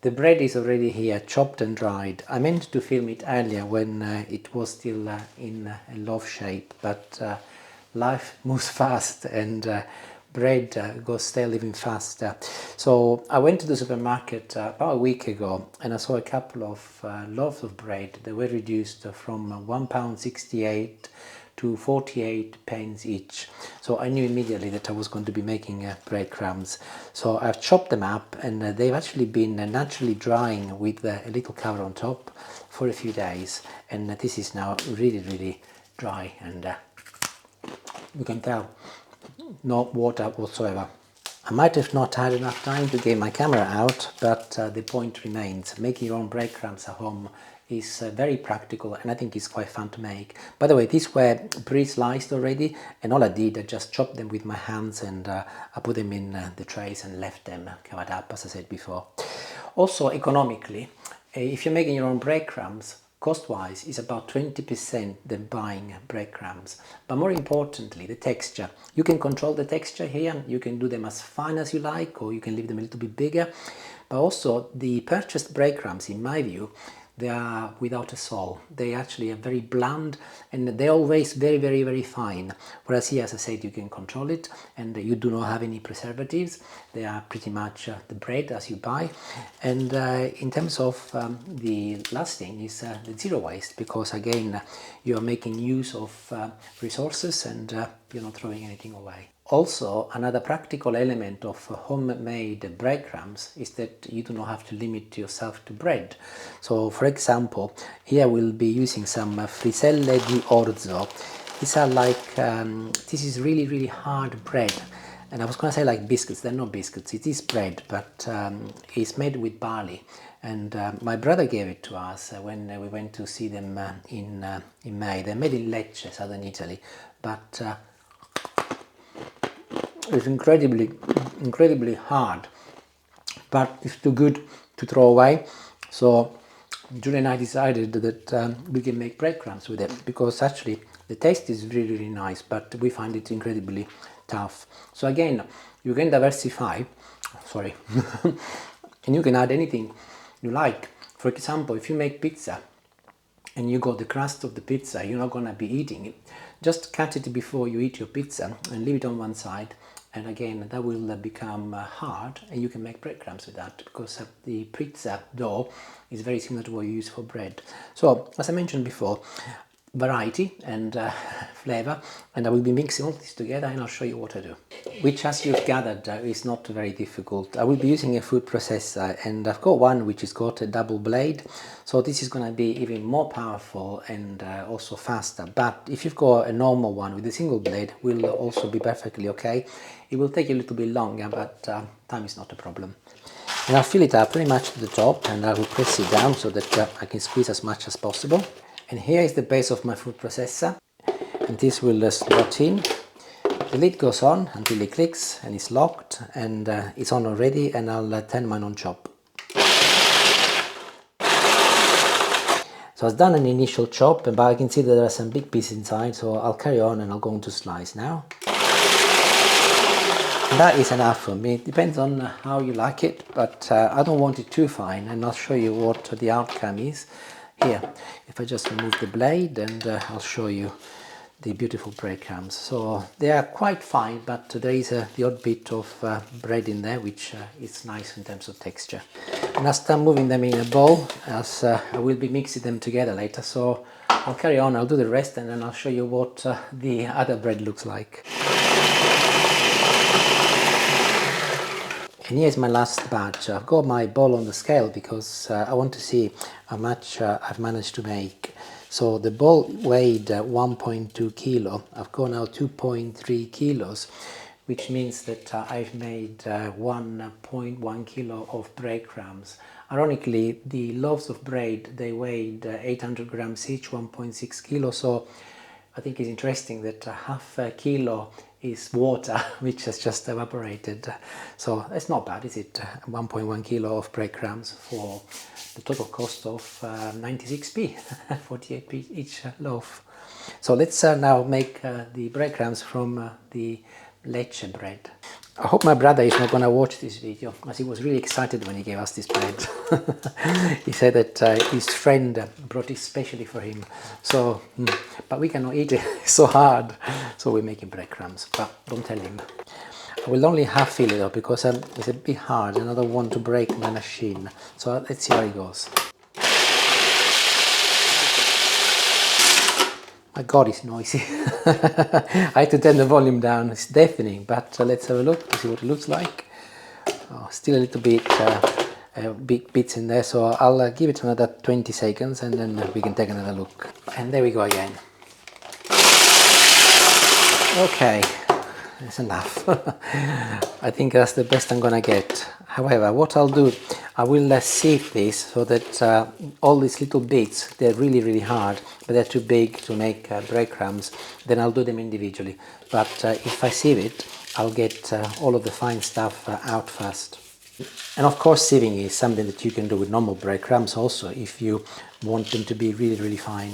The bread is already here, chopped and dried. I meant to film it earlier when it was still in a loaf shape, but life moves fast and bread goes stale even faster. So I went to the supermarket about a week ago and I saw a couple of loaves of bread. They were reduced from £1.68 to 48 pence each. So I knew immediately that I was going to be making breadcrumbs. So I've chopped them up and they've actually been naturally drying with a little cover on top for a few days. And this is now really dry and you can tell no water whatsoever. I might have not had enough time to get my camera out, but the point remains. Making your own breadcrumbs at home is very practical and I think it's quite fun to make. By the way, these were pre-sliced already and all I did, I just chopped them with my hands and I put them in the trays and left them covered up, as I said before. Also, economically, if you're making your own breadcrumbs, cost-wise is about 20% than buying breadcrumbs. But more importantly, the texture. You can control the texture here. You can do them as fine as you like, or you can leave them a little bit bigger. But also the purchased breadcrumbs, in my view, they are without a soul. They actually are very bland and they're always very fine. Whereas here, as I said, you can control it and you do not have any preservatives. They are pretty much the bread as you buy. And in terms of the last thing is the zero waste, because again, you are making use of resources and you're not throwing anything away. Also, another practical element of homemade breadcrumbs is that you do not have to limit yourself to bread. So, for example, here we'll be using some Friselle di Orzo. These are like, this is really hard bread. And I was going to say like biscuits, they're not biscuits, it is bread, but it's made with barley. And my brother gave it to us when we went to see them in May. They're made in Lecce, southern Italy, but it's incredibly hard, but it's too good to throw away. So Julie and I decided that we can make breadcrumbs with it, because actually the taste is really nice, but we find it incredibly tough. So again, you can diversify, sorry, and you can add anything you like. For example, if you make pizza and you got the crust of the pizza, you're not going to be eating it. Just cut it before you eat your pizza and leave it on one side. And again, that will become hard and you can make breadcrumbs with that, because the pizza dough is very similar to what you use for bread. So, as I mentioned before, variety and flavor, and I will be mixing all this together and I'll show you what I do, which, as you've gathered, is not very difficult. I will be using a food processor and I've got one which has got a double blade, so this is going to be even more powerful and also faster. But if you've got a normal one with a single blade, will also be perfectly okay. It will take a little bit longer, but time is not a problem. And I'll fill it up pretty much to the top and I will press it down so that I can squeeze as much as possible. And here is the base of my food processor, and this will slot in. The lid goes on until it clicks and it's locked, and it's on already, and I'll turn mine on chop. So I've done an initial chop, but I can see that there are some big pieces inside, so I'll carry on and I'll go on to slice now. And that is enough for me. It depends on how you like it, but I don't want it too fine, and I'll show you what the outcome is. Here, if I just remove the blade, and I'll show you the beautiful breadcrumbs. So they are quite fine, but there is the odd bit of bread in there, which is nice in terms of texture. And I'll start moving them in a bowl, as I will be mixing them together later. So I'll carry on, I'll do the rest, and then I'll show you what the other bread looks like. And here's my last batch. I've got my bowl on the scale because I want to see how much I've managed to make. So the bowl weighed 1.2 kilo. I've got now 2.3 kilos, which means that I've made 1.1 kilo of breadcrumbs. Ironically, the loaves of bread, they weighed 800 grams each, 1.6 kilos. So I think it's interesting that half a kilo is water, which has just evaporated. So it's not bad, is it? 1.1 kilo of breadcrumbs for the total cost of 96p, 48p each loaf. So let's now make the breadcrumbs from the Lecce bread. I hope my brother is not going to watch this video, as he was really excited when he gave us this bread. He said that his friend brought it specially for him. So, but we cannot eat it, it's so hard. So we're making breadcrumbs, but don't tell him. I will only half fill it though, because it's a bit hard and I don't want to break my machine. So let's see how it goes. My God, it's noisy. I had to turn the volume down, it's deafening, but let's have a look to see what it looks like. Oh, still a little bit big bits in there, so I'll give it another 20 seconds and then we can take another look. And there we go again. Okay, that's enough. I think that's the best I'm gonna get. However, what I'll do, I will sieve this so that all these little bits, they're really hard, but they're too big to make breadcrumbs. Then I'll do them individually. But if I sieve it, I'll get all of the fine stuff out first. And of course, sieving is something that you can do with normal breadcrumbs also, if you want them to be really fine.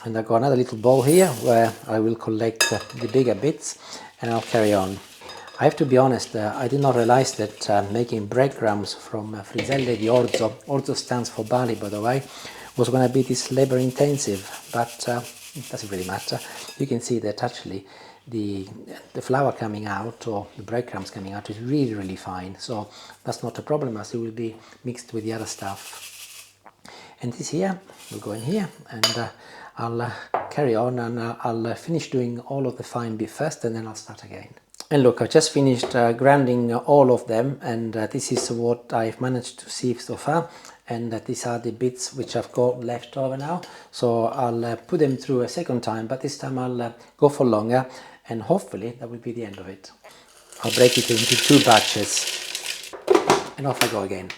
And I've got another little bowl here where I will collect the bigger bits and I'll carry on. I have to be honest, I did not realize that making breadcrumbs from Friselle di Orzo, Orzo stands for barley by the way, was going to be this labor intensive, but it doesn't really matter. You can see that actually the flour coming out, or the breadcrumbs coming out, is really fine, so that's not a problem as it will be mixed with the other stuff. And this here will go in here, and I'll carry on, and I'll finish doing all of the fine bit first and then I'll start again. And look, I've just finished grinding all of them, and this is what I've managed to sieve so far, and these are the bits which I've got left over now. So I'll put them through a second time, but this time I'll go for longer, and hopefully that will be the end of it. I'll break it into 2 batches and off I go again.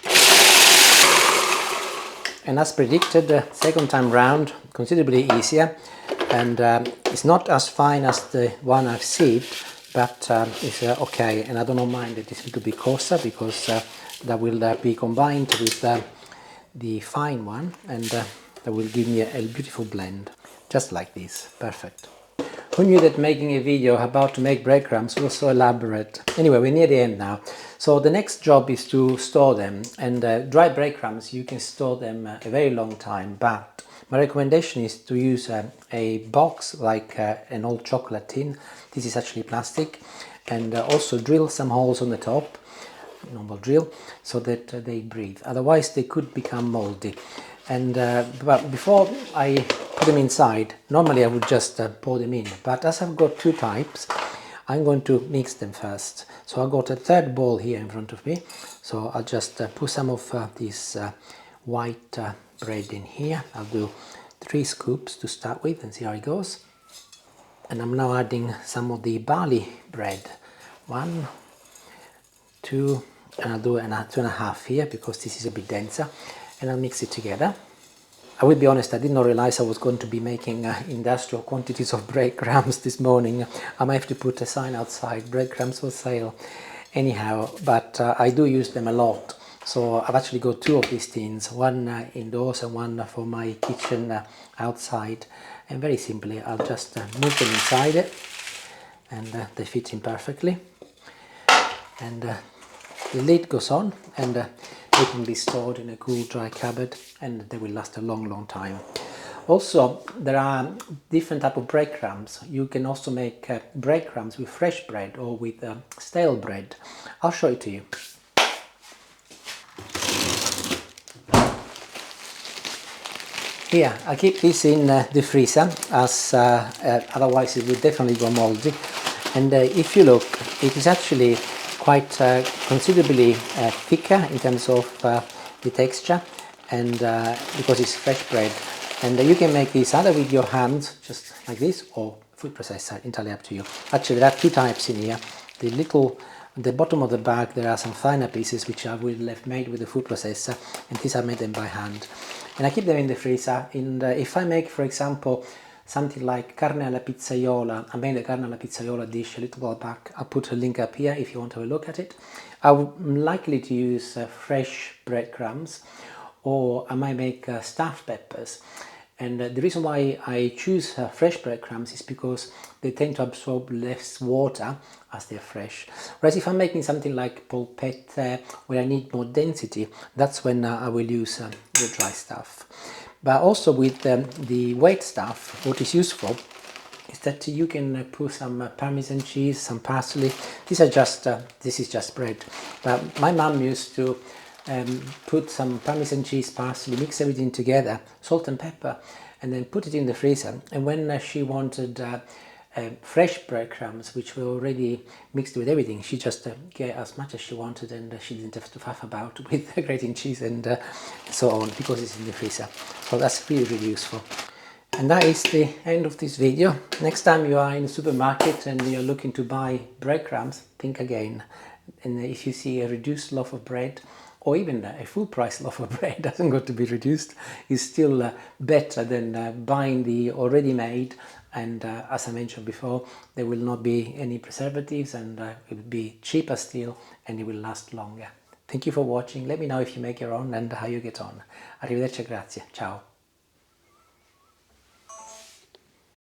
And as predicted, the second time round considerably easier, and it's not as fine as the one I've sieved, but it's okay, and I don't mind that it's a little bit coarser, because that will be combined with the fine one, and that will give me a beautiful blend, just like this. Perfect. Who knew that making a video about to make breadcrumbs was so elaborate? Anyway, we're near the end now. So the next job is to store them, and dry breadcrumbs, you can store them a very long time, but my recommendation is to use a box like an old chocolate tin. This is actually plastic, and also drill some holes on the top, normal drill, so that they breathe. Otherwise they could become moldy. And but before I put them inside, normally I would just pour them in, but as I've got 2 types, I'm going to mix them first. So I've got a 3rd bowl here in front of me, so I'll just put some of this white bread in here. I'll do 3 scoops to start with and see how it goes. And I'm now adding some of the barley bread. 1, 2, and I'll do 2.5 here because this is a bit denser, and I'll mix it together. I will be honest, I did not realize I was going to be making industrial quantities of breadcrumbs this morning. I might have to put a sign outside, breadcrumbs for sale. Anyhow, but I do use them a lot. So I've actually got 2 of these tins, one indoors and one for my kitchen outside. And very simply, I'll just move them inside it, and they fit in perfectly. And the lid goes on, and they can be stored in a cool, dry cupboard, and they will last a long time. Also, there are different type of breadcrumbs. You can also make breadcrumbs with fresh bread or with stale bread. I'll show it to you. Here, I keep this in the freezer, as otherwise it will definitely go moldy. And if you look, it is actually quite considerably thicker in terms of the texture, and because it's fresh bread. And you can make this either with your hands, just like this, or food processor, entirely up to you. Actually, there are 2 types in here. The bottom of the bag, there are some finer pieces which I will have made with the food processor, and these I made them by hand. And I keep them in the freezer. And if I make, for example, something like carne alla pizzaiola, I made a carne alla pizzaiola dish a little while back. I'll put a link up here if you want to have a look at it. I'm likely to use fresh breadcrumbs, or I might make stuffed peppers. And the reason why I choose fresh breadcrumbs is because they tend to absorb less water as they're fresh. Whereas if I'm making something like polpette where I need more density, that's when I will use the dry stuff. But also with the wet stuff, what is useful is that you can put some Parmesan cheese, some parsley. These are just this is just bread. But my mum used to put some Parmesan cheese, parsley, mix everything together, salt and pepper, and then put it in the freezer. And when she wanted fresh breadcrumbs, which were already mixed with everything, she just get as much as she wanted, and she didn't have to faff about with grating cheese and so on, because it's in the freezer. So that's really, really useful. And that is the end of this video. Next time you are in the supermarket and you're looking to buy breadcrumbs, think again. And if you see a reduced loaf of bread, or even a full price loaf of bread, doesn't got to be reduced, is still better than buying the already made. And as I mentioned before, there will not be any preservatives, and it will be cheaper still, and it will last longer. Thank you for watching. Let me know if you make your own and how you get on. Arrivederci, grazie. Ciao.